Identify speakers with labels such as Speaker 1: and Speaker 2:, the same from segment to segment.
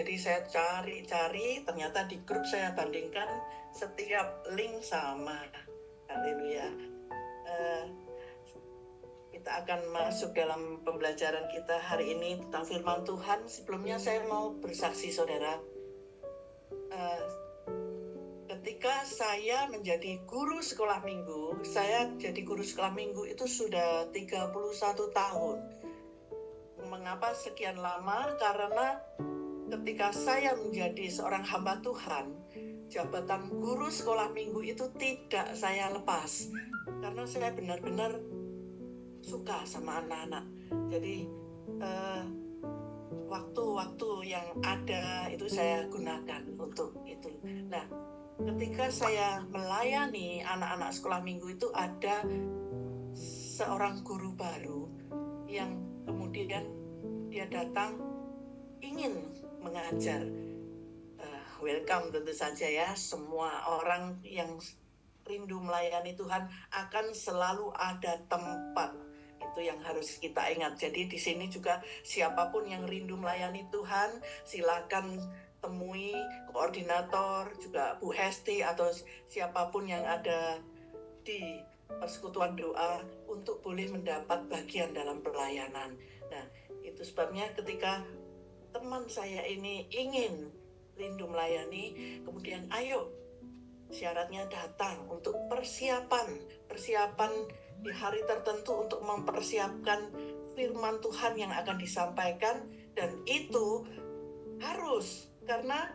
Speaker 1: Jadi saya cari-cari, ternyata di grup saya bandingkan setiap link sama. Haleluya. Kita akan masuk dalam pembelajaran kita hari ini tentang firman Tuhan. Sebelumnya saya mau bersaksi, saudara. Ketika saya menjadi guru sekolah minggu, saya jadi guru sekolah minggu itu sudah 31 tahun. Mengapa sekian lama? Karena ketika saya menjadi seorang hamba Tuhan, jabatan guru sekolah minggu itu tidak saya lepas. Karena saya benar-benar suka sama anak-anak. Jadi waktu-waktu yang ada itu saya gunakan untuk itu. Nah, ketika saya melayani anak-anak sekolah minggu itu ada seorang guru baru yang kemudian dia datang ingin mengajar. Welcome tentu saja ya, semua orang yang rindu melayani Tuhan akan selalu ada tempat. Itu yang harus kita ingat. Jadi di sini juga siapapun yang rindu melayani Tuhan, silakan temui koordinator, juga Bu Hesti atau siapapun yang ada di persekutuan doa untuk boleh mendapat bagian dalam pelayanan. Nah, itu sebabnya ketika teman saya ini ingin rindu melayani, kemudian ayo syaratnya datang untuk persiapan di hari tertentu untuk mempersiapkan firman Tuhan yang akan disampaikan, dan itu harus, karena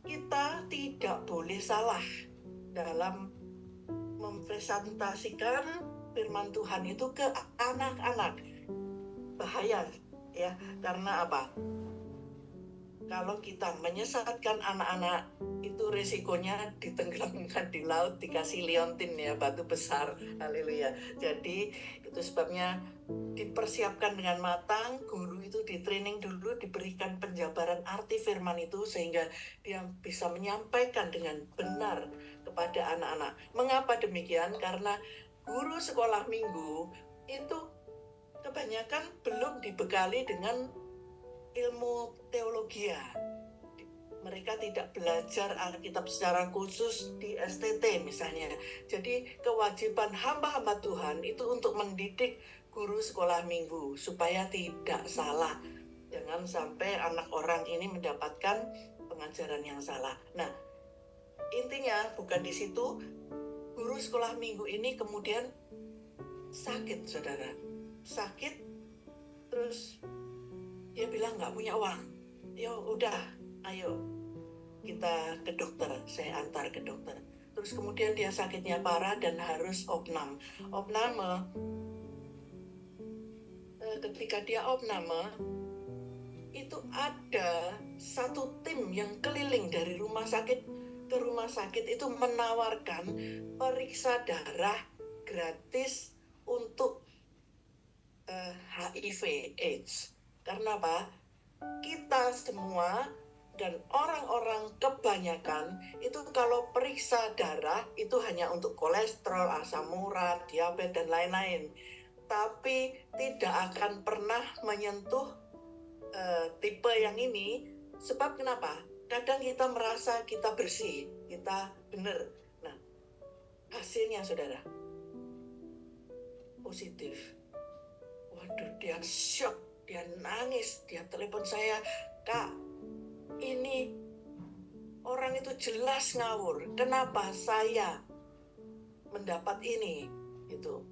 Speaker 1: kita tidak boleh salah dalam mempresentasikan firman Tuhan itu ke anak-anak. Bahaya ya, karena apa? Kalau kita menyesatkan anak-anak, itu risikonya ditenggelamkan di laut, dikasih liontin ya, batu besar. Haleluya. Jadi itu sebabnya dipersiapkan dengan matang, guru itu di-training dulu, diberikan penjabaran arti firman itu sehingga dia bisa menyampaikan dengan benar kepada anak-anak. Mengapa demikian? Karena guru sekolah minggu itu kebanyakan belum dibekali dengan ilmu teologi. Mereka tidak belajar Alkitab secara khusus di STT misalnya. Jadi kewajiban hamba-hamba Tuhan itu untuk mendidik guru sekolah minggu supaya tidak salah. Jangan sampai anak orang ini mendapatkan pengajaran yang salah. Nah, intinya bukan di situ. Guru sekolah minggu ini kemudian sakit, saudara. Sakit, terus dia bilang nggak punya uang. Ya udah, ayo kita ke dokter. Saya antar ke dokter. Terus kemudian dia sakitnya parah dan harus opname. Ketika dia opname, itu ada satu tim yang keliling dari rumah sakit ke rumah sakit itu menawarkan periksa darah gratis untuk HIV AIDS. Karena apa? Kita semua dan orang-orang kebanyakan itu kalau periksa darah itu hanya untuk kolesterol, asam urat, diabetes dan lain-lain. Tapi tidak akan pernah menyentuh tipe yang ini. Sebab kenapa? Kadang kita merasa kita bersih, kita benar. Nah, hasilnya saudara positif. Waduh, dia shock, dia nangis, dia telepon saya, "Kak, ini orang itu jelas ngawur. Kenapa saya mendapat ini?" Itu.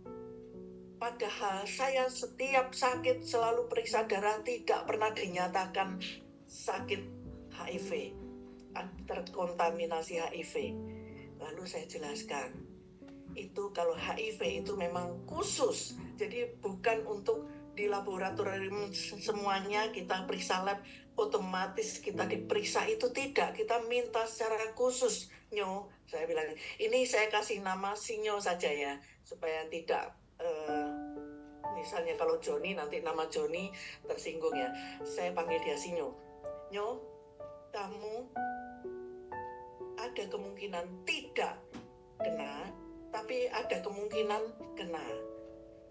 Speaker 1: Padahal saya setiap sakit selalu periksa darah, tidak pernah dinyatakan sakit HIV, terkontaminasi HIV. Lalu saya jelaskan, itu kalau HIV itu memang khusus, jadi bukan untuk di laboratorium semuanya kita periksa lab otomatis kita diperiksa, itu tidak, kita minta secara khusus. Nyo, saya bilang ini saya kasih nama Sinyo saja ya, supaya tidak misalnya kalau Joni nanti nama Joni tersinggung ya, saya panggil dia Sinyo. Nyo, kamu ada kemungkinan tidak kena, tapi ada kemungkinan kena.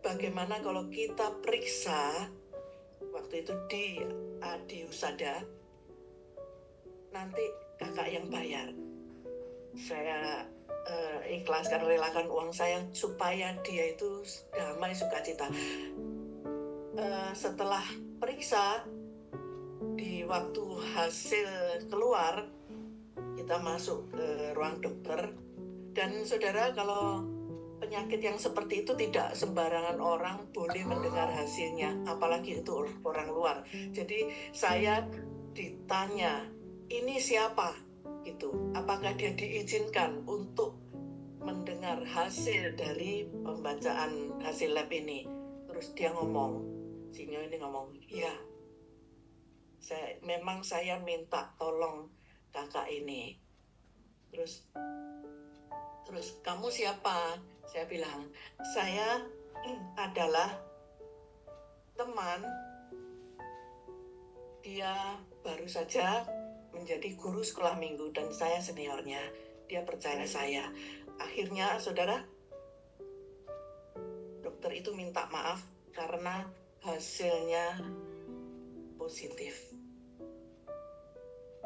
Speaker 1: Bagaimana kalau kita periksa waktu itu di Adi Husada, nanti kakak yang bayar. Saya ikhlaskan, relakan uang saya supaya dia itu damai sukacita. Setelah periksa, di waktu hasil keluar, kita masuk ke ruang dokter. Dan saudara, kalau penyakit yang seperti itu tidak sembarangan orang boleh mendengar hasilnya, apalagi itu orang luar. Jadi saya ditanya, ini siapa? Gitu. Apakah dia diizinkan untuk mendengar hasil dari pembacaan hasil lab ini? Terus dia ngomong, Sinyo ini ngomong, iya, memang saya minta tolong kakak ini. Terus kamu siapa? Saya bilang, saya adalah teman. Dia baru saja menjadi guru sekolah minggu dan saya seniornya. Dia percaya saya. Akhirnya, saudara, dokter itu minta maaf karena hasilnya positif.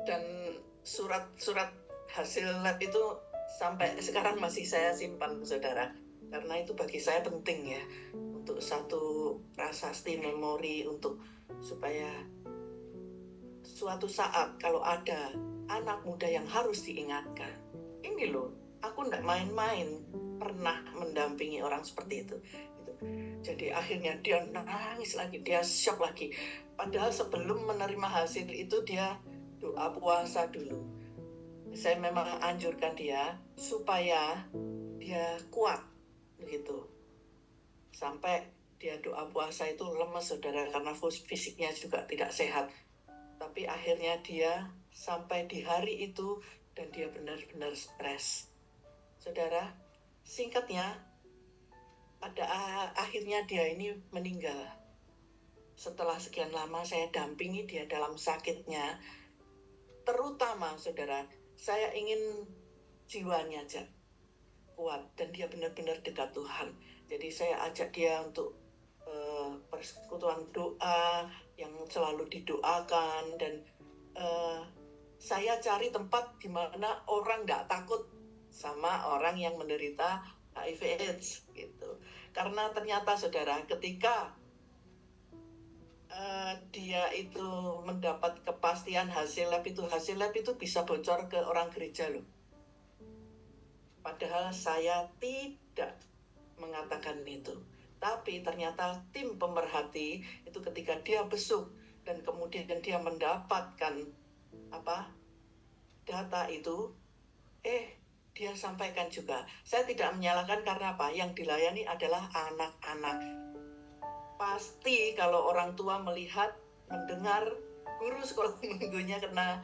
Speaker 1: Dan surat hasil lab itu sampai sekarang masih saya simpan, saudara. Karena itu bagi saya penting ya, untuk satu prasasti memori, untuk supaya suatu saat kalau ada anak muda yang harus diingatkan, ini loh, aku nggak main-main pernah mendampingi orang seperti itu. Jadi akhirnya dia nangis lagi, dia shock lagi. Padahal sebelum menerima hasil itu dia doa puasa dulu. Saya memang anjurkan dia supaya dia kuat begitu. Sampai dia doa puasa itu lemes, saudara, karena fisiknya juga tidak sehat. Tapi akhirnya dia sampai di hari itu dan dia benar-benar stres. Saudara, singkatnya, pada akhirnya dia ini meninggal. Setelah sekian lama saya dampingi dia dalam sakitnya. Terutama, saudara, saya ingin jiwanya aja kuat dan dia benar-benar dekat Tuhan. Jadi saya ajak dia untuk persekutuan doa yang selalu didoakan, dan saya cari tempat di mana orang nggak takut sama orang yang menderita HIV/AIDS gitu. Karena ternyata, saudara, ketika dia itu mendapat kepastian hasil lab itu bisa bocor ke orang gereja loh. Padahal saya tidak mengatakan itu. Tapi ternyata tim pemerhati itu ketika dia besuk dan kemudian dia mendapatkan data itu, dia sampaikan juga. Saya tidak menyalahkan karena apa? Yang dilayani adalah anak-anak. Pasti kalau orang tua melihat, mendengar guru sekolah minggunya kena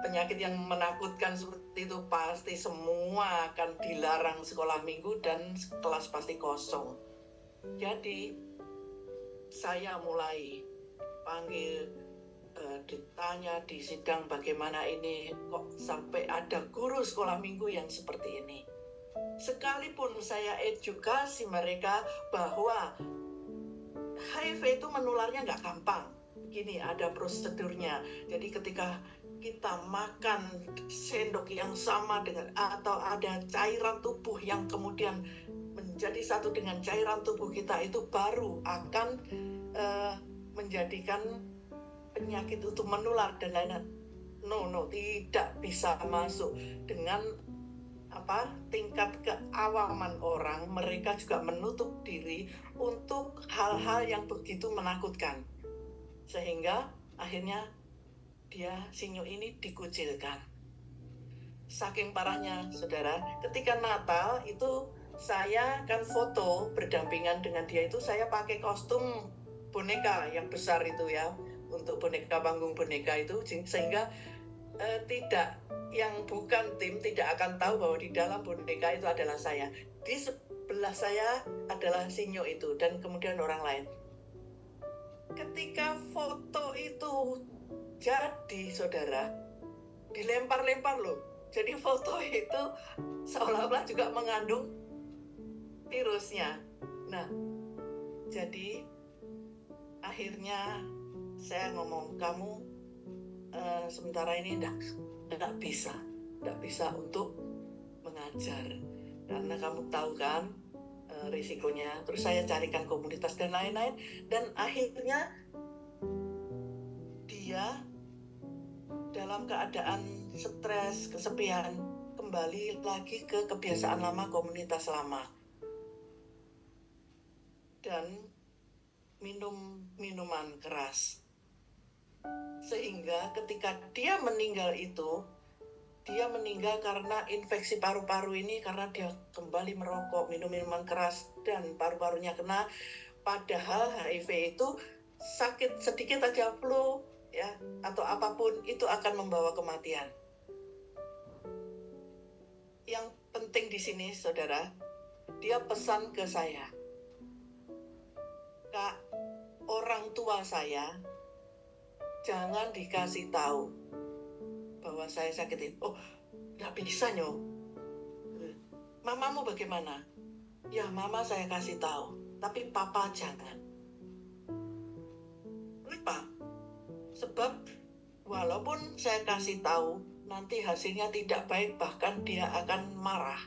Speaker 1: penyakit yang menakutkan seperti itu, pasti semua akan dilarang sekolah minggu dan kelas pasti kosong. Jadi saya mulai panggil, ditanya di sidang, bagaimana ini kok sampai ada guru sekolah minggu yang seperti ini. Sekalipun saya edukasi mereka bahwa HIV itu menularnya nggak gampang. Begini, ada prosedurnya. Jadi ketika kita makan sendok yang sama dengan, atau ada cairan tubuh yang kemudian menjadi satu dengan cairan tubuh kita, itu baru akan menjadikan penyakit itu menular dan lain-lain. No, tidak bisa masuk. Dengan tingkat keawaman orang, mereka juga menutup diri untuk hal-hal yang begitu menakutkan, sehingga akhirnya Sinyo ini dikucilkan. Saking parahnya, saudara, ketika Natal itu saya kan foto berdampingan dengan dia, itu saya pakai kostum boneka yang besar itu ya, untuk boneka, panggung boneka itu, sehingga tidak, yang bukan tim tidak akan tahu bahwa di dalam boneka itu adalah saya. Di sebelah saya adalah Sinyo itu dan kemudian orang lain. Ketika foto itu jadi, saudara, dilempar-lempar loh. Jadi foto itu seolah-olah juga mengandung virusnya. Nah, jadi akhirnya saya ngomong, kamu sementara ini tidak bisa untuk mengajar karena kamu tahu kan risikonya. Terus saya carikan komunitas dan lain-lain, dan akhirnya dia dalam keadaan stres, kesepian, kembali lagi ke kebiasaan lama, komunitas lama, dan minum minuman keras. Sehingga ketika dia meninggal itu, dia meninggal karena infeksi paru-paru ini, karena dia kembali merokok, minum minuman keras, dan paru-parunya kena. Padahal HIV itu sakit sedikit aja, flu ya atau apapun itu akan membawa kematian. Yang penting di sini, saudara, dia pesan ke saya, Kak, orang tua saya jangan dikasih tahu bahwa saya sakit. Oh, nggak bisa nyo. Mamamu bagaimana? Ya, mama saya kasih tahu, tapi papa jangan. Kenapa? Sebab walaupun saya kasih tahu, nanti hasilnya tidak baik, bahkan dia akan marah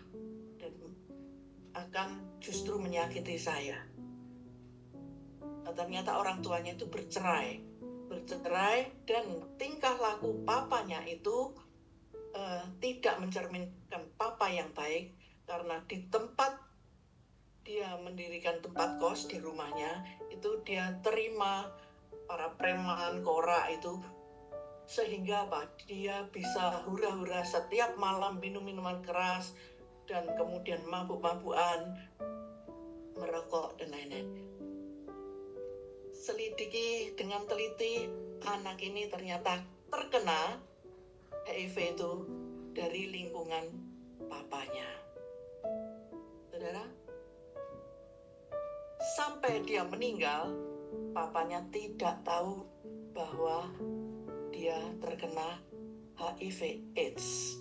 Speaker 1: dan akan justru menyakiti saya. Nah, ternyata orang tuanya itu bercerai, dan tingkah laku papanya itu tidak mencerminkan papa yang baik, karena di tempat dia mendirikan tempat kos di rumahnya itu dia terima para preman, kora itu, sehingga dia bisa hura-hura setiap malam minum minuman keras dan kemudian mabuk-mabukan, merokok dan lain-lain. Selidiki dengan teliti, anak ini ternyata terkena HIV itu dari lingkungan papanya. Saudara, sampai dia meninggal, papanya tidak tahu bahwa dia terkena HIV AIDS.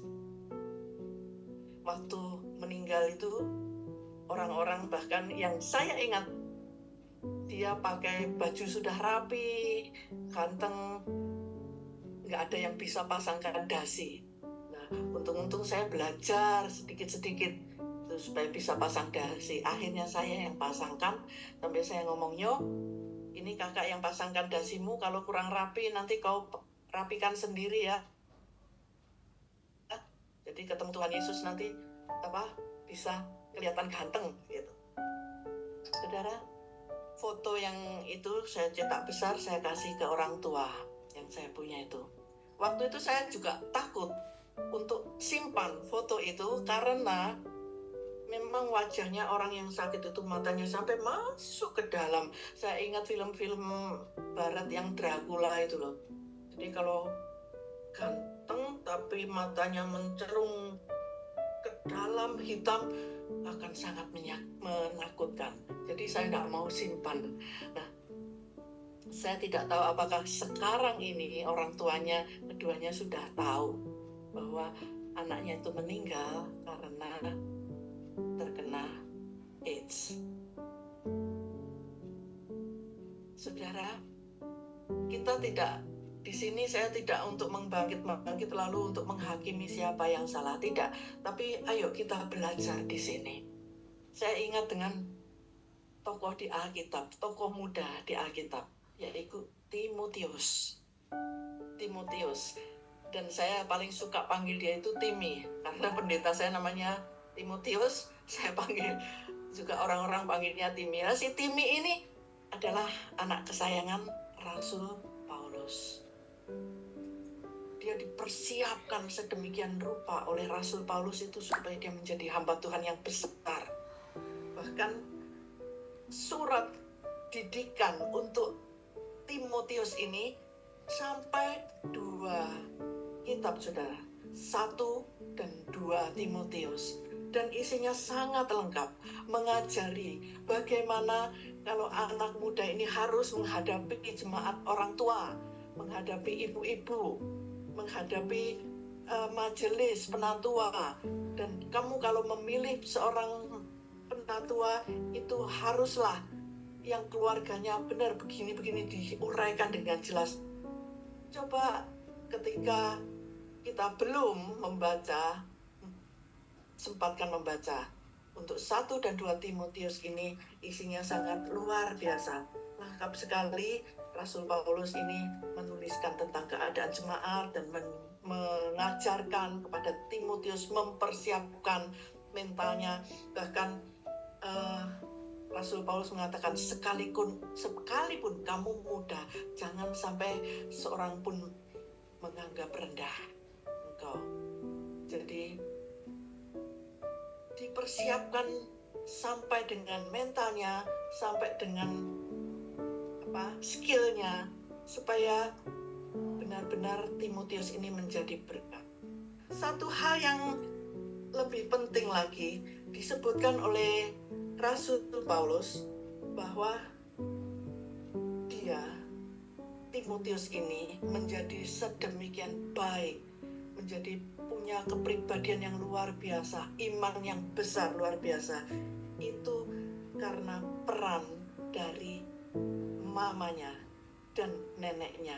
Speaker 1: Waktu meninggal itu, orang-orang bahkan yang saya ingat, dia pakai baju sudah rapi, ganteng, nggak ada yang bisa pasangkan dasi. Nah, untung-untung saya belajar sedikit-sedikit supaya bisa pasang dasi. Akhirnya saya yang pasangkan, sampai saya ngomong, Nyo, ini kakak yang pasangkan dasimu, kalau kurang rapi nanti kau rapikan sendiri ya. Jadi ketemu Tuhan Yesus nanti bisa kelihatan ganteng gitu. Saudara, foto yang itu saya cetak besar, saya kasih ke orang tua yang saya punya itu. Waktu itu saya juga takut untuk simpan foto itu, karena memang wajahnya orang yang sakit itu matanya sampai masuk ke dalam. Saya ingat film-film barat yang Dracula itu loh. Jadi kalau ganteng tapi matanya mencerung ke dalam hitam akan sangat menakutkan. Jadi saya tidak mau simpan. Nah, saya tidak tahu apakah sekarang ini orang tuanya keduanya sudah tahu bahwa anaknya itu meninggal karena terkena AIDS. Saudara, kita tidak di sini, saya tidak untuk membangkit lalu untuk menghakimi siapa yang salah, tidak. Tapi ayo kita belajar di sini. Saya ingat dengan tokoh di Alkitab, tokoh muda di Alkitab, yaitu Timotius. Dan saya paling suka panggil dia itu Timi, karena pendeta saya namanya Timotius. Saya panggil juga orang-orang panggilnya Timi. Nah, si Timi ini adalah anak kesayangan Rasul Paulus. Dia dipersiapkan sedemikian rupa oleh Rasul Paulus itu supaya dia menjadi hamba Tuhan yang besar. Bahkan surat didikan untuk Timotius ini sampai 2 kitab, saudara, 1 dan 2 Timotius. Dan isinya sangat lengkap, mengajari bagaimana kalau anak muda ini harus menghadapi jemaat orang tua, menghadapi ibu-ibu, menghadapi majelis penatua. Dan kamu kalau memilih seorang penatua itu haruslah yang keluarganya benar begini-begini, diuraikan dengan jelas. Coba ketika kita belum membaca, sempatkan membaca. Untuk 1 dan 2 Timotius ini isinya sangat luar biasa. Lengkap sekali. Rasul Paulus ini menuliskan tentang keadaan jemaat dan mengajarkan kepada Timotius mempersiapkan mentalnya. Bahkan Rasul Paulus mengatakan sekalipun kamu muda, jangan sampai seorang pun menganggap rendah engkau. Jadi dipersiapkan sampai dengan mentalnya, sampai dengan skillnya, supaya benar-benar Timotius ini menjadi berkat. Satu hal yang lebih penting lagi disebutkan oleh Rasul Paulus bahwa Timotius ini menjadi sedemikian baik, menjadi punya kepribadian yang luar biasa, iman yang besar luar biasa. Itu karena peran dari mamanya dan neneknya.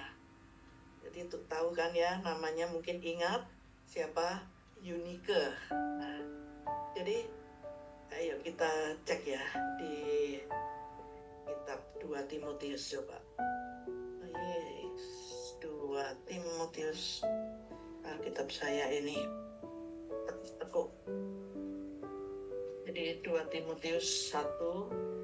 Speaker 1: Jadi itu tahu kan ya, namanya mungkin ingat siapa? Eunike. Nah, jadi ayo kita cek ya di kitab 2 Timotius coba. 2 Timotius, Alkitab saya ini tekuk. Jadi 2 Timotius 1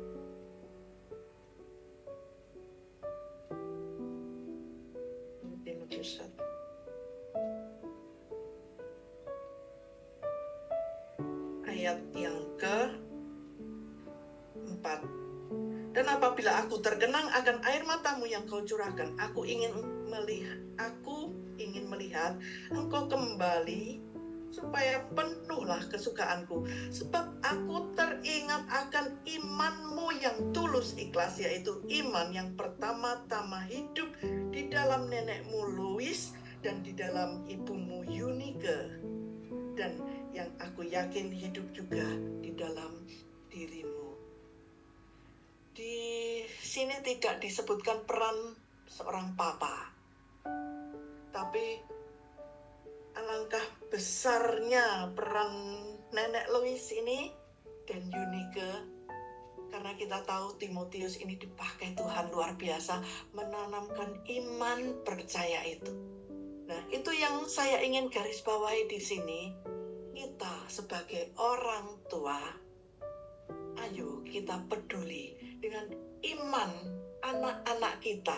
Speaker 1: ayat yang ke-4. Dan apabila aku tergenang akan air matamu yang kau curahkan, aku ingin melihat engkau kembali supaya penuhlah kesukaanku, sebab aku teringat akan imanmu yang tulus ikhlas, yaitu iman yang pertama-tama hidup di dalam nenekmu Lois dan di dalam ibumu Eunike, dan yang aku yakin hidup juga di dalam dirimu. Di sini tidak disebutkan peran seorang papa, tapi alangkah besarnya peran nenek Lois ini dan Eunike, karena kita tahu Timotius ini dipakai Tuhan luar biasa menanamkan iman percaya itu. Nah, itu yang saya ingin garis bawahi di sini. Kita sebagai orang tua, ayo kita peduli dengan iman anak-anak kita.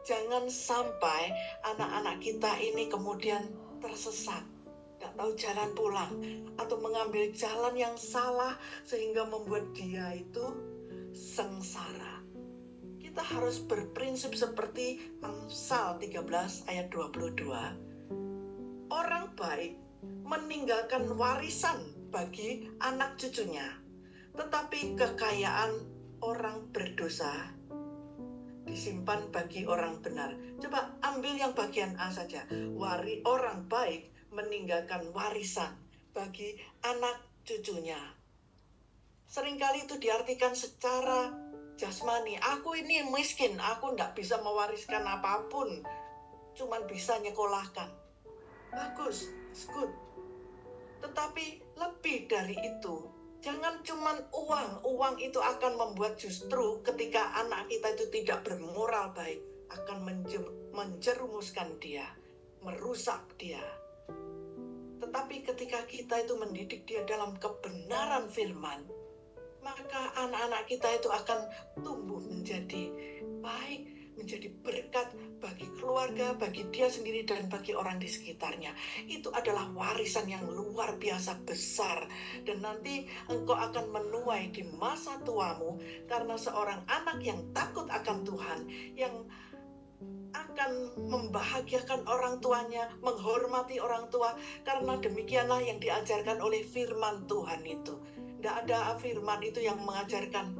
Speaker 1: Jangan sampai anak-anak kita ini kemudian tersesat, tidak tahu jalan pulang, atau mengambil jalan yang salah sehingga membuat dia itu sengsara. Kita harus berprinsip seperti Amsal 13 ayat 22. Orang baik meninggalkan warisan bagi anak cucunya, tetapi kekayaan orang berdosa disimpan bagi orang benar. Coba ambil yang bagian A saja. Orang baik meninggalkan warisan bagi anak cucunya. Seringkali itu diartikan secara jasmani. Aku ini miskin, aku tidak bisa mewariskan apapun, cuman bisa nyekolahkan. Bagus, it's good. Tetapi lebih dari itu, jangan cuman uang itu akan membuat justru ketika anak kita itu tidak bermoral baik, akan menjerumuskan dia, merusak dia. Tetapi ketika kita itu mendidik dia dalam kebenaran firman, maka anak-anak kita itu akan tumbuh menjadi baik, menjadi berkat bagi keluarga, bagi dia sendiri, dan bagi orang di sekitarnya. Itu adalah warisan yang luar biasa besar. Dan nanti engkau akan menuai di masa tuamu karena seorang anak yang takut akan Tuhan, yang akan membahagiakan orang tuanya, menghormati orang tua, karena demikianlah yang diajarkan oleh firman Tuhan itu. Tidak ada firman itu yang mengajarkan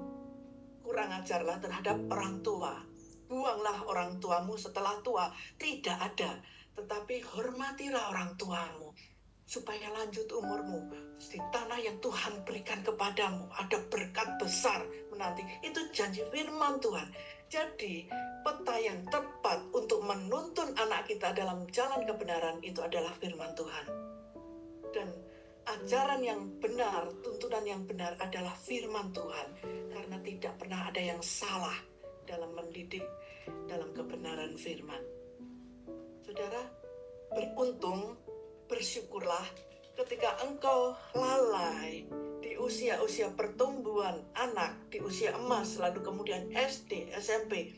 Speaker 1: kurang ajarlah terhadap orang tua. Buanglah orang tuamu setelah tua. Tidak ada. Tetapi hormatilah orang tuamu. supaya lanjut umurmu di tanah yang Tuhan berikan kepadamu. Ada berkat besar menanti. Itu janji firman Tuhan. Jadi peta yang tepat untuk menuntun anak kita dalam jalan kebenaran itu adalah firman Tuhan. Dan ajaran yang benar, tuntunan yang benar adalah firman Tuhan. Karena tidak pernah ada yang salah dalam mendidik dalam kebenaran firman. Saudara, beruntung, bersyukurlah ketika engkau lalai di usia-usia pertumbuhan anak, di usia emas, lalu kemudian SD, SMP,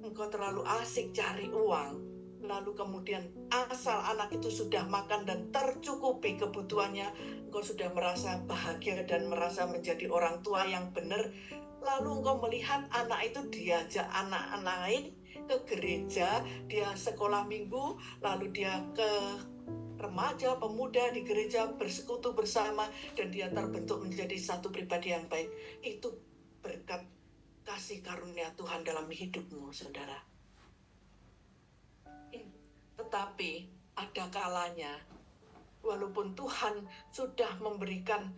Speaker 1: engkau terlalu asik cari uang, lalu kemudian asal anak itu sudah makan dan tercukupi kebutuhannya, engkau sudah merasa bahagia dan merasa menjadi orang tua yang benar. Lalu engkau melihat anak itu diajak anak lain ke gereja, dia sekolah minggu, lalu dia ke remaja, pemuda di gereja bersekutu bersama, dan dia terbentuk menjadi satu pribadi yang baik. Itu berkat kasih karunia Tuhan dalam hidupmu, saudara. Tetapi ada kalanya, walaupun Tuhan sudah memberikan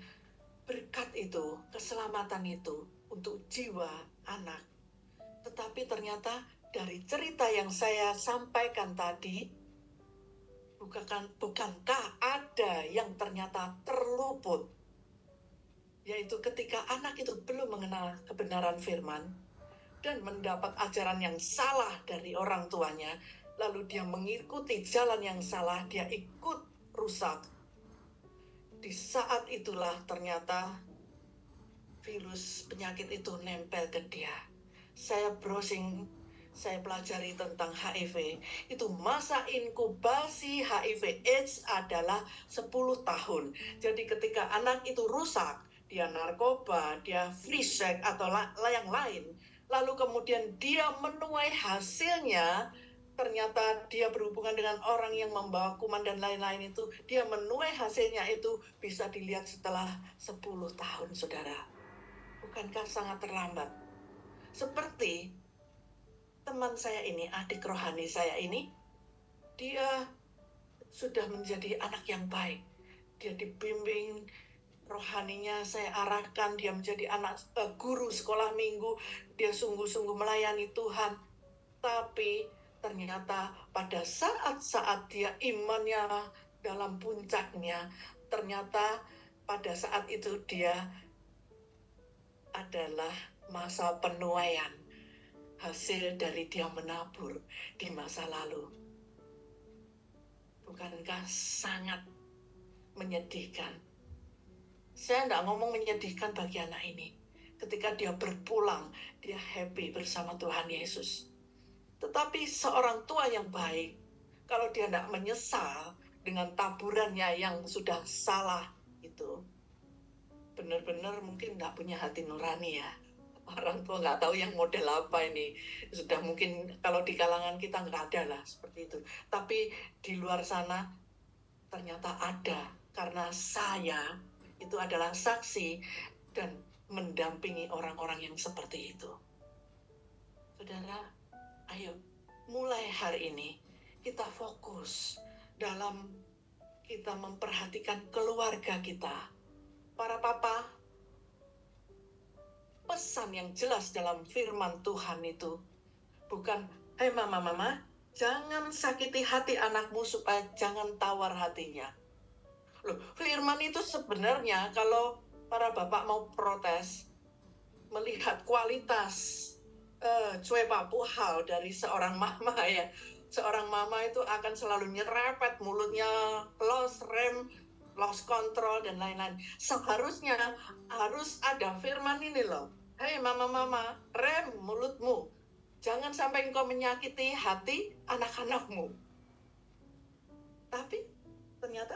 Speaker 1: berkat itu, keselamatan itu untuk jiwa anak, tetapi ternyata dari cerita yang saya sampaikan tadi, bukankah ada yang ternyata terluput? Yaitu ketika anak itu belum mengenal kebenaran firman dan mendapat ajaran yang salah dari orang tuanya, lalu dia mengikuti jalan yang salah, dia ikut rusak. Di saat itulah ternyata virus penyakit itu nempel ke dia. Saya browsing, saya pelajari tentang HIV. Itu masa inkubasi HIV AIDS adalah 10 tahun. Jadi ketika anak itu rusak, dia narkoba, dia free sex atau yang lain, lalu kemudian dia menuai hasilnya, ternyata dia berhubungan dengan orang yang membawa kuman dan lain-lain itu, dia menuai hasilnya itu bisa dilihat setelah 10 tahun, saudara. Bukankah sangat terlambat? Seperti teman saya ini, adik rohani saya ini, dia sudah menjadi anak yang baik. Dia dibimbing rohaninya, saya arahkan dia menjadi anak guru sekolah minggu. Dia sungguh-sungguh melayani Tuhan. Tapi ternyata pada saat-saat dia imannya dalam puncaknya, ternyata pada saat itu dia adalah masa penuaian hasil dari dia menabur di masa lalu. Bukankah sangat menyedihkan? Saya tidak ngomong menyedihkan bagi anak ini. Ketika dia berpulang, dia happy bersama Tuhan Yesus. Tetapi seorang tua yang baik, kalau dia tidak menyesal dengan taburannya yang sudah salah itu, benar-benar mungkin nggak punya hati nurani ya. Orang tua nggak tahu yang model apa ini. Sudah mungkin kalau di kalangan kita nggak ada lah seperti itu. Tapi di luar sana ternyata ada. Karena saya itu adalah saksi dan mendampingi orang-orang yang seperti itu. Saudara, ayo mulai hari ini kita fokus dalam kita memperhatikan keluarga kita. Para papa, pesan yang jelas dalam firman Tuhan itu bukan, "Hei mama, jangan sakiti hati anakmu supaya jangan tawar hatinya." Loh, firman itu sebenarnya kalau para bapak mau protes, melihat kualitas cue papuhal dari seorang mama ya. Seorang mama itu akan selalu nyerepet mulutnya, close rem, lost control dan lain-lain. Seharusnya harus ada firman ini loh. Hei mama, rem mulutmu. Jangan sampai engkau menyakiti hati anak-anakmu. Tapi ternyata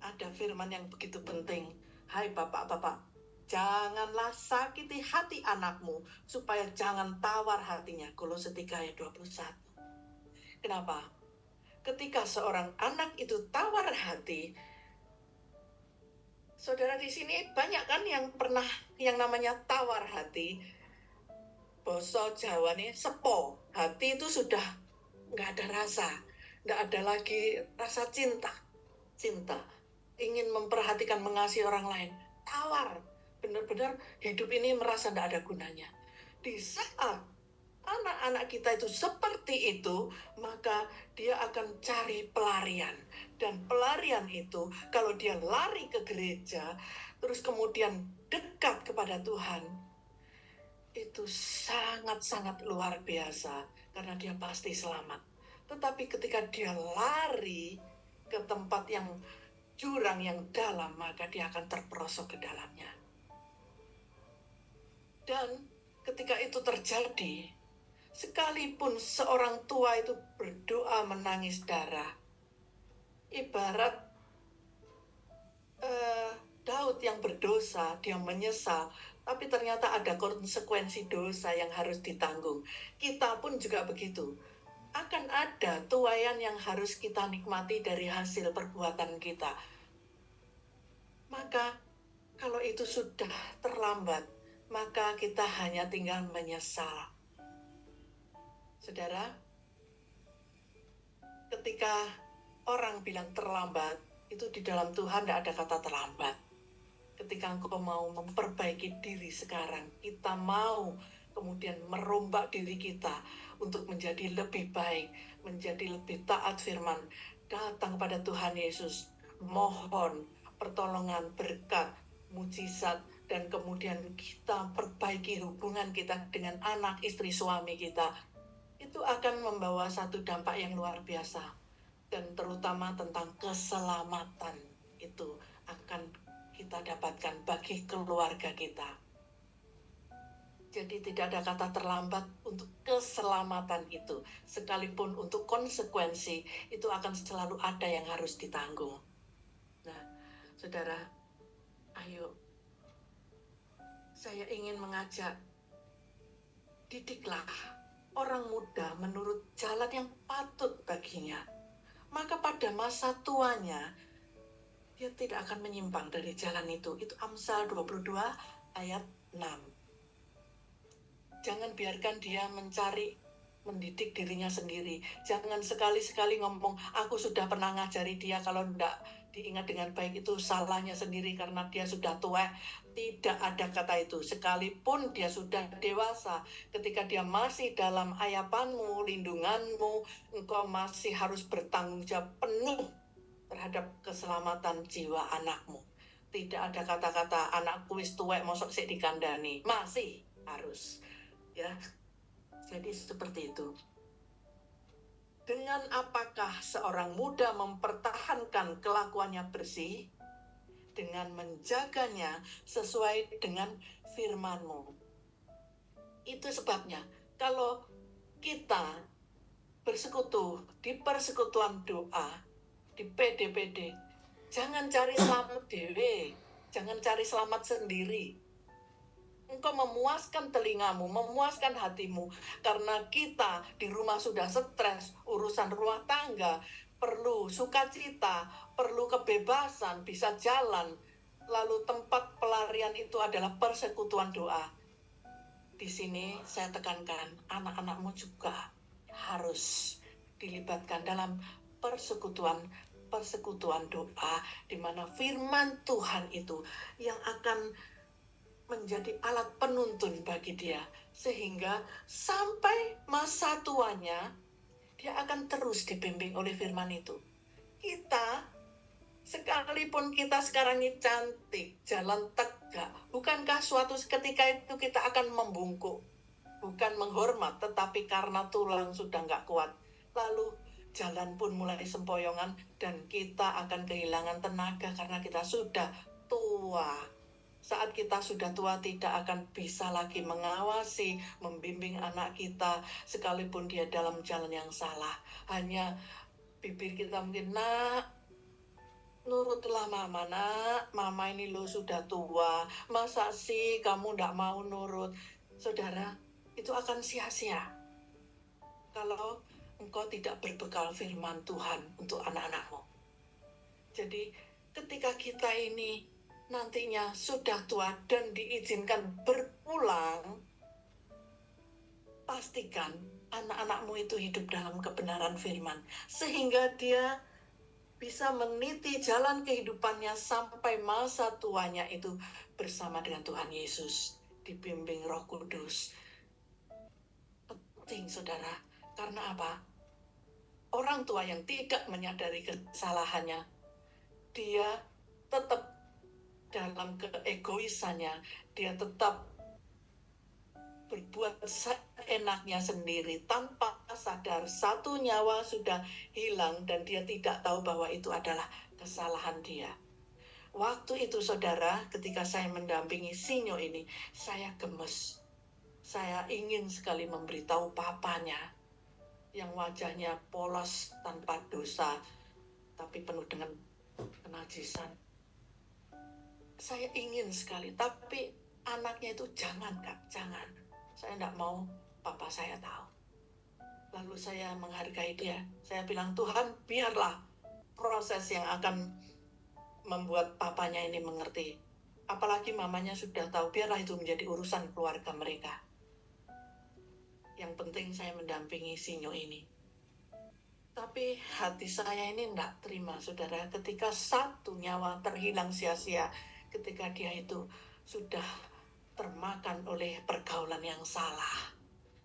Speaker 1: ada firman yang begitu penting. Hai bapak-bapak, janganlah sakiti hati anakmu supaya jangan tawar hatinya. Kolose 3 ayat 21. Kenapa? Ketika seorang anak itu tawar hati, saudara di sini banyak kan yang pernah yang namanya tawar hati. Basa Jawa nih sepo, hati itu sudah nggak ada rasa, nggak ada lagi rasa cinta. cinta, ingin memperhatikan, mengasihi orang lain, tawar. Benar-benar hidup ini merasa tidak ada gunanya. Di saat anak-anak kita itu seperti itu, maka dia akan cari pelarian. Dan pelarian itu, kalau dia lari ke gereja, terus kemudian dekat kepada Tuhan, itu sangat-sangat luar biasa, karena dia pasti selamat. Tetapi ketika dia lari ke tempat yang jurang yang dalam, maka dia akan terperosok ke dalamnya. Dan ketika itu terjadi, sekalipun seorang tua itu berdoa menangis darah, ibarat Daud yang berdosa, dia menyesal, tapi ternyata ada konsekuensi dosa yang harus ditanggung. Kita pun juga begitu. Akan ada tuaian yang harus kita nikmati dari hasil perbuatan kita. Maka kalau itu sudah terlambat, maka kita hanya tinggal menyesal. Saudara, ketika orang bilang terlambat, itu di dalam Tuhan tidak ada kata terlambat. Ketika engkau mau memperbaiki diri sekarang, kita mau kemudian merombak diri kita untuk menjadi lebih baik, menjadi lebih taat firman, datang kepada Tuhan Yesus, mohon pertolongan, berkat, mujizat, dan kemudian kita perbaiki hubungan kita dengan anak, istri, suami kita. Itu akan membawa satu dampak yang luar biasa, dan terutama tentang keselamatan itu akan kita dapatkan bagi keluarga kita. Jadi tidak ada kata terlambat untuk keselamatan itu. Sekalipun untuk konsekuensi, itu akan selalu ada yang harus ditanggung. Nah, saudara, ayo, saya ingin mengajak, didiklah orang muda menurut jalan yang patut baginya. Maka pada masa tuanya, dia tidak akan menyimpang dari jalan itu. Itu Amsal 22 ayat 6. Jangan biarkan dia mendidik dirinya sendiri. Jangan sekali-sekali ngomong, aku sudah pernah ngajari dia, kalau tidak diingat dengan baik itu salahnya sendiri karena dia sudah tua. Tidak ada kata itu. Sekalipun dia sudah dewasa, ketika dia masih dalam ayapanmu, lindunganmu, engkau masih harus bertanggung jawab penuh terhadap keselamatan jiwa anakmu. Tidak ada kata-kata anakku wis tuwek mosok sik dikandani. Masih harus. Ya, jadi seperti itu. Dengan apakah seorang muda mempertahankan kelakuannya bersih? Dengan menjaganya sesuai dengan firman-Mu. Itu sebabnya, kalau kita bersekutu di persekutuan doa, di PD-PD, jangan cari selamat dewe, jangan cari selamat sendiri. Engkau memuaskan telingamu, memuaskan hatimu, karena kita di rumah sudah stres, urusan rumah tangga, perlu sukacita, perlu kebebasan, bisa jalan. Lalu tempat pelarian itu adalah persekutuan doa. Di sini saya tekankan, anak-anakmu juga harus dilibatkan dalam persekutuan doa, di mana firman Tuhan itu yang akan menjadi alat penuntun bagi dia, sehingga sampai masa tuanya dia akan terus dibimbing oleh firman itu. Kita, sekalipun kita sekarang ini cantik, jalan tegak, bukankah suatu ketika itu kita akan membungkuk, bukan menghormat, tetapi karena tulang sudah nggak kuat, lalu jalan pun mulai sempoyongan, dan kita akan kehilangan tenaga karena kita sudah tua. Saat kita sudah tua, tidak akan bisa lagi mengawasi, membimbing anak kita, sekalipun dia dalam jalan yang salah. Hanya bibir kita mungkin, nak, nurutlah mama, nak, mama ini lo sudah tua, masa sih kamu tidak mau nurut? Saudara, itu akan sia-sia kalau engkau tidak berbekal firman Tuhan untuk anak-anakmu. Jadi ketika kita ini nantinya sudah tua dan diizinkan berpulang, pastikan anak-anakmu itu hidup dalam kebenaran firman, sehingga dia bisa meniti jalan kehidupannya sampai masa tuanya itu bersama dengan Tuhan Yesus, dibimbing Roh Kudus. Penting, saudara. Karena apa? Orang tua yang tidak menyadari kesalahannya, dia tetap dalam keegoisannya, dia tetap berbuat seenaknya sendiri tanpa sadar satu nyawa sudah hilang dan dia tidak tahu bahwa itu adalah kesalahan dia. Waktu itu, saudara, ketika saya mendampingi Sinyo ini, saya gemes. Saya ingin sekali memberitahu papanya yang wajahnya polos tanpa dosa, tapi penuh dengan kenajisan. Saya ingin sekali, tapi anaknya itu jangan, Kak, jangan. Saya tidak mau papa saya tahu. Lalu saya menghargai dia. Saya bilang, Tuhan, biarlah proses yang akan membuat papanya ini mengerti. Apalagi mamanya sudah tahu, biarlah itu menjadi urusan keluarga mereka. Yang penting saya mendampingi Sinyo ini. Tapi hati saya ini tidak terima, saudara, ketika satu nyawa terhilang sia-sia, ketika dia itu sudah termakan oleh pergaulan yang salah.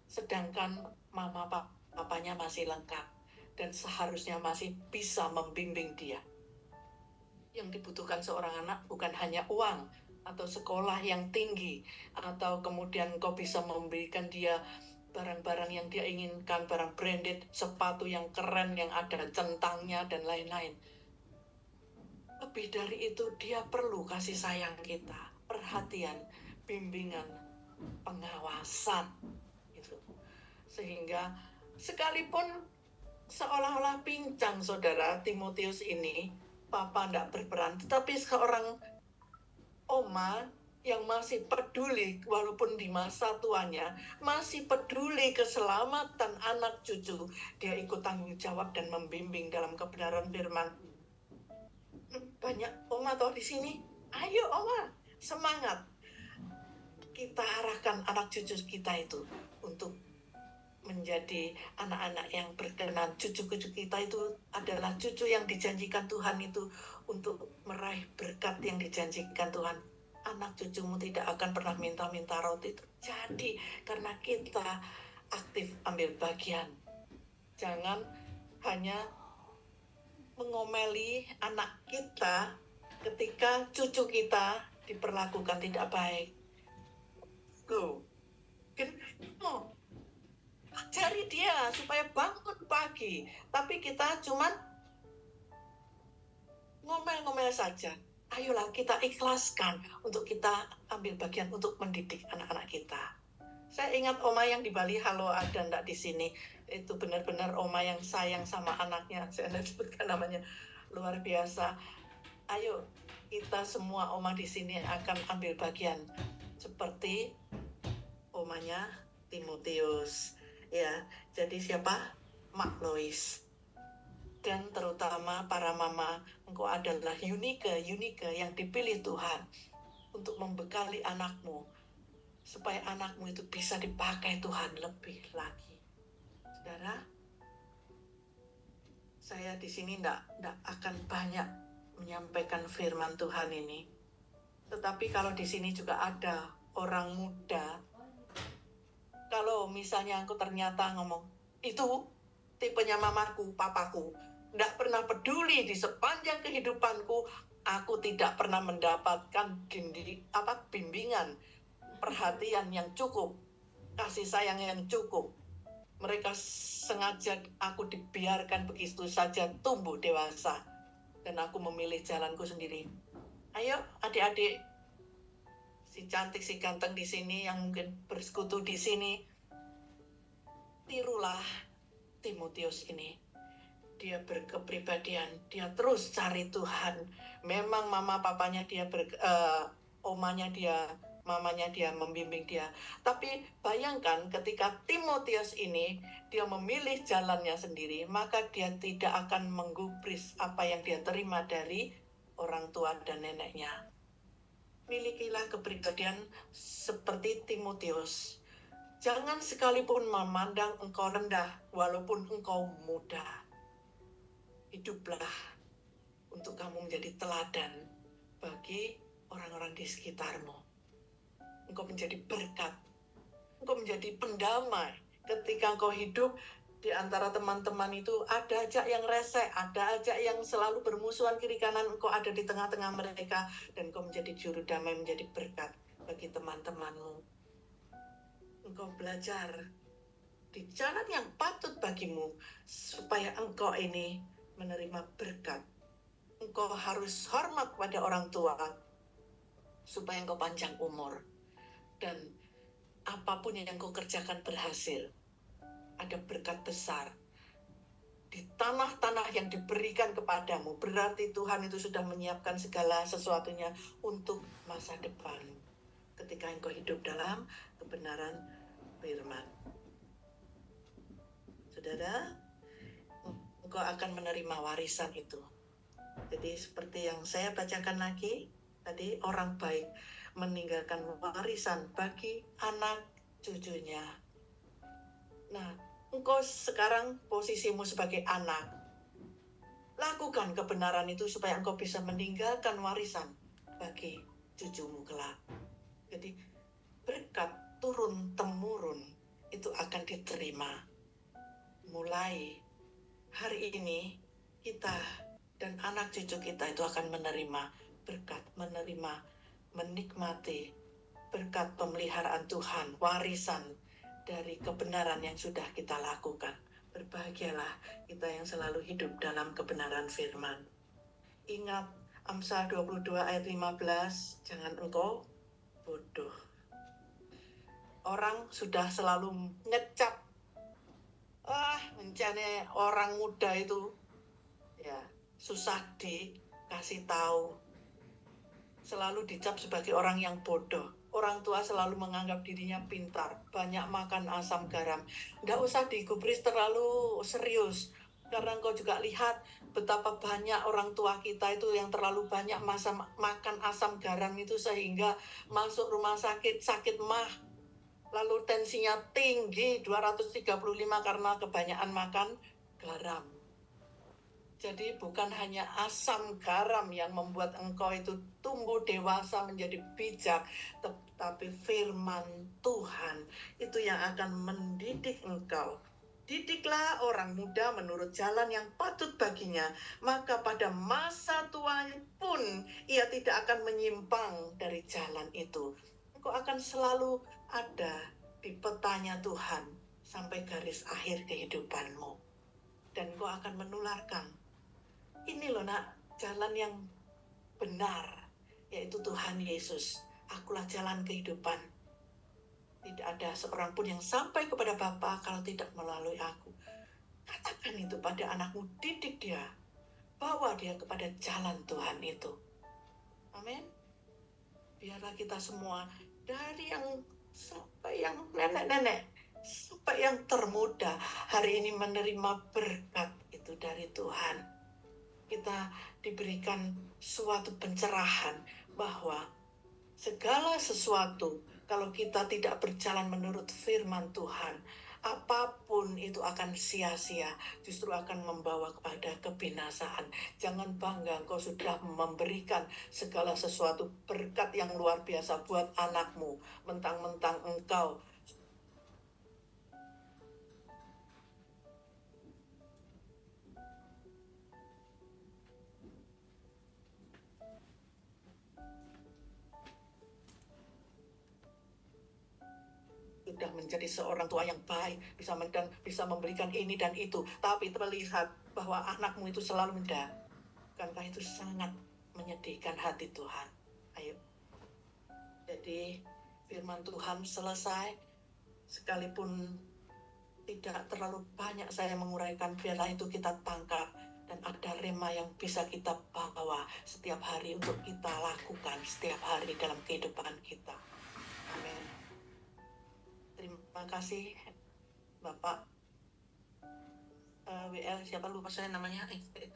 Speaker 1: Sedangkan mama papanya masih lengkap dan seharusnya masih bisa membimbing dia. Yang dibutuhkan seorang anak bukan hanya uang atau sekolah yang tinggi, atau kemudian kau bisa memberikan dia barang-barang yang dia inginkan, barang branded, sepatu yang keren yang ada centangnya dan lain-lain. Lebih dari itu, dia perlu kasih sayang kita, perhatian, bimbingan, pengawasan gitu. Sehingga sekalipun seolah-olah pincang, saudara, Timotius ini, papa tidak berperan, tetapi seorang oma yang masih peduli, walaupun di masa tuanya, masih peduli keselamatan anak cucu. Dia ikut tanggung jawab dan membimbing dalam kebenaran firman. Banyak oma tahu di sini, ayo oma, semangat. Kita arahkan anak cucu kita itu untuk menjadi anak-anak yang berkenan. Cucu-cucu kita itu adalah cucu yang dijanjikan Tuhan itu untuk meraih berkat yang dijanjikan Tuhan. Anak cucumu tidak akan pernah minta-minta roti terjadi karena kita aktif ambil bagian. Jangan hanya mengomeli anak kita ketika cucu kita diperlakukan tidak baik. Go. No. Ajari dia supaya bangun pagi, tapi kita cuman ngomel-ngomel saja. Ayolah kita ikhlaskan untuk kita ambil bagian untuk mendidik anak-anak kita. Saya ingat oma yang di Bali, halo ada ndak di sini, itu benar-benar oma yang sayang sama anaknya. Saya tidak sebutkan namanya, luar biasa. Ayo kita semua oma di sini akan ambil bagian seperti omanya Timotius. Ya, jadi siapa? Mak Lois. Dan terutama para mama, engkau adalah Yunike yang dipilih Tuhan untuk membekali anakmu, supaya anakmu itu bisa dipakai Tuhan lebih lagi. Saudara, saya di sini tidak akan banyak menyampaikan firman Tuhan ini. Tetapi kalau di sini juga ada orang muda, kalau misalnya aku ternyata ngomong, itu tipenya mamaku, papaku, tidak pernah peduli di sepanjang kehidupanku, aku tidak pernah mendapatkan bimbingan, perhatian yang cukup, kasih sayang yang cukup. Mereka sengaja aku dibiarkan begitu saja tumbuh dewasa, dan aku memilih jalanku sendiri. Ayo adik-adik, si cantik, si ganteng di sini yang mungkin bersekutu di sini, tirulah Timotius ini. Dia berkepribadian, dia terus cari Tuhan. Memang mama papanya dia omanya dia, mamanya dia membimbing dia. Tapi bayangkan ketika Timotius ini dia memilih jalannya sendiri, maka dia tidak akan menggubris apa yang dia terima dari orang tua dan neneknya. Milikilah kepribadian seperti Timotius. Jangan sekalipun memandang engkau rendah walaupun engkau muda. Hiduplah menjadi teladan bagi orang-orang di sekitarmu. Engkau menjadi berkat. Engkau menjadi pendamai. Ketika engkau hidup di antara teman-teman itu, ada aja yang resek, ada aja yang selalu bermusuhan kiri kanan, engkau ada di tengah-tengah mereka, dan engkau menjadi juru damai, menjadi berkat bagi teman-temanmu. Engkau belajar di jalan yang patut bagimu, supaya engkau ini menerima berkat. Engkau harus hormat pada orang tua, supaya engkau panjang umur. Dan apapun yang engkau kerjakan berhasil. Ada berkat besar di tanah-tanah yang diberikan kepadamu. Berarti Tuhan itu sudah menyiapkan segala sesuatunya untuk masa depan. Ketika engkau hidup dalam kebenaran firman. Saudara, engkau akan menerima warisan itu. Jadi seperti yang saya bacakan lagi, tadi orang baik meninggalkan warisan bagi anak cucunya. Nah, engkau sekarang posisimu sebagai anak. Lakukan kebenaran itu supaya engkau bisa meninggalkan warisan bagi cucumu kelak. Jadi berkat turun-temurun itu akan diterima. Mulai hari ini kita dan anak cucu kita itu akan menerima berkat, menikmati berkat pemeliharaan Tuhan, warisan dari kebenaran yang sudah kita lakukan. Berbahagialah kita yang selalu hidup dalam kebenaran firman. Ingat Amsal 22 ayat 15, jangan engkau bodoh. Orang sudah selalu ngecap, mencari orang muda itu ya susah dikasih tahu. Selalu dicap sebagai orang yang bodoh. Orang tua selalu menganggap dirinya pintar, banyak makan asam garam. Nggak usah digubris terlalu serius, karena engkau juga lihat betapa banyak orang tua kita itu yang terlalu banyak makan asam garam itu, sehingga masuk rumah sakit, sakit mah, lalu tensinya tinggi 235 karena kebanyakan makan garam. Jadi bukan hanya asam garam yang membuat engkau itu tumbuh dewasa menjadi bijak, tetapi firman Tuhan itu yang akan mendidik engkau. Didiklah orang muda menurut jalan yang patut baginya, maka pada masa tua pun ia tidak akan menyimpang dari jalan itu. Engkau akan selalu ada di petanya Tuhan sampai garis akhir kehidupanmu. Dan engkau akan menularkan, ini loh nak, jalan yang benar, yaitu Tuhan Yesus. Akulah jalan kehidupan. Tidak ada seorang pun yang sampai kepada Bapa kalau tidak melalui aku. Katakan itu pada anakmu, didik dia. Bawa dia kepada jalan Tuhan itu. Amin. Biarlah kita semua, dari yang sampai yang nenek-nenek, sampai yang termuda, hari ini menerima berkat itu dari Tuhan. Kita diberikan suatu pencerahan bahwa segala sesuatu, kalau kita tidak berjalan menurut firman Tuhan, apapun itu akan sia-sia, justru akan membawa kepada kebinasaan. Jangan bangga engkau sudah memberikan segala sesuatu berkat yang luar biasa buat anakmu, mentang-mentang engkau sudah menjadi seorang tua yang baik, bisa memberikan ini dan itu, tapi terlihat bahwa anakmu itu selalu mendak. Bukankah itu sangat menyedihkan hati Tuhan? Ayo. Jadi firman Tuhan selesai, sekalipun tidak terlalu banyak saya menguraikan, biarlah itu kita tangkap dan ada rema yang bisa kita bawa setiap hari untuk kita lakukan setiap hari dalam kehidupan kita. Amin. Terima kasih Bapak WL, siapa lupa saya namanya,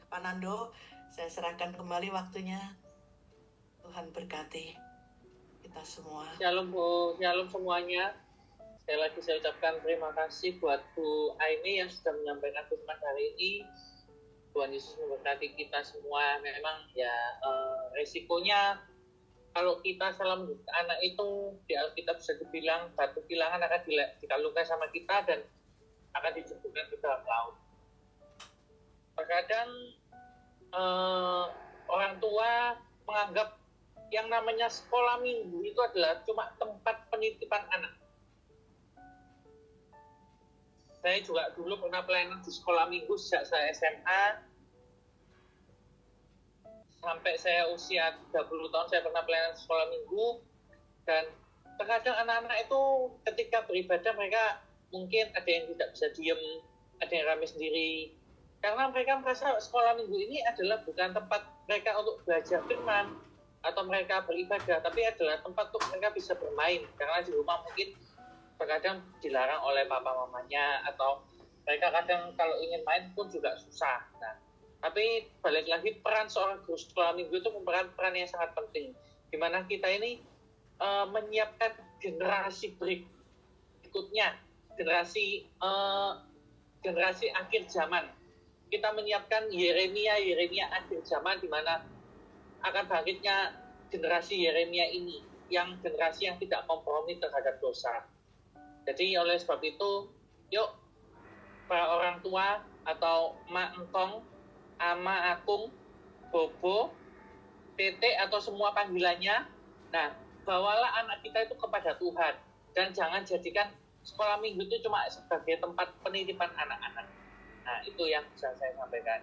Speaker 1: Pak Nando. Saya serahkan kembali waktunya. Tuhan berkati kita semua.
Speaker 2: Shalom Bu, shalom semuanya. Sekali lagi saya ucapkan terima kasih buat Bu Aini yang sudah menyampaikan firman hari ini. Tuhan Yesus memberkati kita semua. Memang ya resikonya kalau kita salah mendidik anak itu di Alkitab bisa dibilang batu kilangan akan dikalungkan sama kita dan akan dijeburkan ke dalam laut. Terkadang orang tua menganggap yang namanya sekolah minggu itu adalah cuma tempat penitipan anak. Saya juga dulu pernah pelayanan di sekolah minggu sejak saya SMA sampai saya usia 30 tahun saya pernah pelayanan di sekolah minggu, dan terkadang anak-anak itu ketika beribadah mereka mungkin ada yang tidak bisa diem, ada yang rame sendiri, karena mereka merasa sekolah minggu ini adalah bukan tempat mereka untuk belajar firman atau mereka beribadah, tapi adalah tempat untuk mereka bisa bermain, karena di rumah mungkin terkadang dilarang oleh papa mamanya, atau mereka kadang kalau ingin main pun juga susah. Nah, tapi balik lagi, peran seorang guru sekolah minggu itu memeran peran yang sangat penting, di mana kita ini menyiapkan generasi berikutnya, generasi akhir zaman. Kita menyiapkan Yeremia akhir zaman, di mana akan bangkitnya generasi Yeremia ini, yang generasi yang tidak kompromi terhadap dosa. Jadi oleh sebab itu, yuk para orang tua atau mak engkong, ama akung, bobo, tete atau semua panggilannya, nah bawalah anak kita itu kepada Tuhan, dan jangan jadikan sekolah minggu itu cuma sebagai tempat penitipan anak-anak. Nah itu yang bisa saya sampaikan.